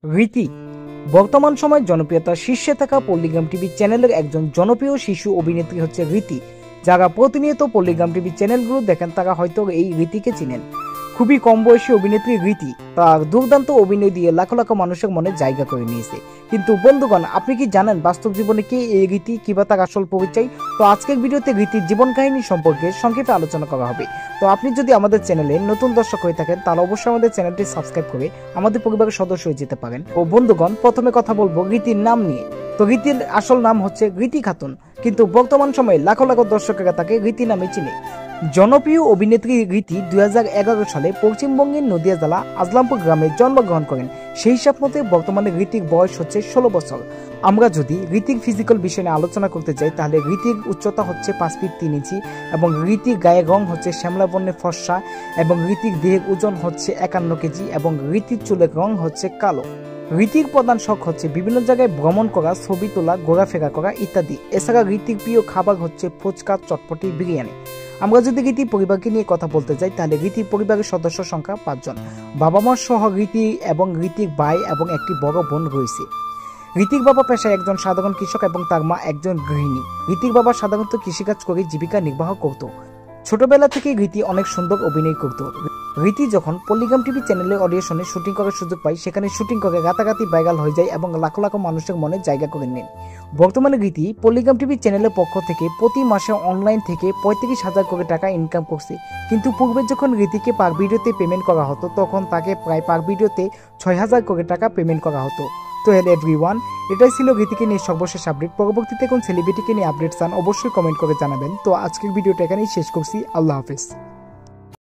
রীতি বর্তমান সময়ে জনপ্রিয়তার শীর্ষে থাকা পল্লিগ্রাম টিভি চ্যানেলের একজন জনপ্রিয় শিশু অভিনেত্রী হচ্ছে রীতি। যারা প্রতিনিয়ত পল্লিগ্রাম টিভি চ্যানেলগুলো দেখেন তারা হয়তো এই রীতিকে চিনেন। খুবই কম বয়সী অভিনেত্রী রীতি তার দুর্দান্ত অভিনয় দিয়ে লাখ লাখ মানুষের মনে জায়গা করে নিয়েছে। কিন্তু বন্ধুগণ, আপনি কি জানেন বাস্তব জীবনে কে এই রীতি, কিংবা তার আসল পরিচয়? তো আজকের ভিডিওতে রীতির জীবন কাহিনী সম্পর্কে সংক্ষেপে আলোচনা করা হবে। তো আপনি যদি আমাদের চ্যানেলে নতুন দর্শক হয়ে থাকেন তাহলে অবশ্যই আমাদের চ্যানেলটি সাবস্ক্রাইব করে আমাদের পরিবারের সদস্য হয়ে যেতে পারেন। ও বন্ধুগণ, প্রথমে কথা বলবো রীতির নাম নিয়ে। তো রীতির আসল নাম হচ্ছে রীতি খাতুন, কিন্তু বর্তমান সময়ে লাখ লাখ দর্শকেরা তাকে রীতি নামে চিনে। জনপ্রিয় অভিনেত্রী রীতি 2011 সালে পশ্চিমবঙ্গের নদিয়া জেলা আজলামপুর গ্রামে জন্মগ্রহণ করেন। সেই হিসাব মতে বর্তমানে রীতির বয়স হচ্ছে 16 বছর। আমরা যদি রীতির ফিজিক্যাল বিষয় নিয়ে আলোচনা করতে চাই তাহলে রীতির উচ্চতা হচ্ছে 5 ফিট 3 ইঞ্চি এবং রীতির গায়ের রং হচ্ছে শ্যামলা বর্ণের ফর্সা এবং রীতির দেহের ওজন হচ্ছে 51 কেজি এবং রীতির চুলের রং হচ্ছে কালো। রীতির প্রধান শখ হচ্ছে বিভিন্ন জায়গায় ভ্রমণ করা, ছবি তোলা, ঘোরাফেরা করা ইত্যাদি। এছাড়া রীতির প্রিয় খাবার হচ্ছে ফুচকা, চটপটি, বিরিয়ানি। আমরা যদি রীতি পরিবারকে নিয়ে কথা বলতে চাই তাহলে রীতির পরিবারের সদস্য সংখ্যা 5 জন। বাবা মা সহ রীতি এবং রীতির ভাই এবং একটি বড় বোন রয়েছে। রীতির বাবা পেশায় একজন সাধারণ কৃষক এবং তার মা একজন গৃহিণী। রীতির বাবা সাধারণত কৃষিকাজ করে জীবিকা নির্বাহ করত। ছোটবেলা থেকেই রীতি অনেক সুন্দর অভিনয় করত। রীতি যখন পল্লিগ্রাম টিভি চ্যানেলের অডিশনে শুটিং করার সুযোগ পায় সেখানে শুটিং করে রাতারাতি ভাইরাল হয়ে যায় এবং লাখ লাখ মানুষের মনে জায়গা করে নেন। বর্তমানে রীতি পল্লিগ্রাম টিভি চ্যানেলের পক্ষ থেকে প্রতি মাসে অনলাইন থেকে 35,000 করে টাকা ইনকাম করছে। কিন্তু পূর্বে যখন রীতিকে পার ভিডিওতে পেমেন্ট করা হতো তখন তাকে প্রায় পার ভিডিওতে 6,000 করে টাকা পেমেন্ট করা হতো। তো হ্যালো এভরিওয়ান, এটাই ছিল রীতিকে নিয়ে সর্বশেষ আপডেট। পরবর্তীতে কোন সেলিব্রিটিকে নিয়ে আপডেট চান অবশ্যই কমেন্ট করে জানাবেন। তো আজকের ভিডিওটা এখানেই শেষ করছি। আল্লাহ হাফেজ।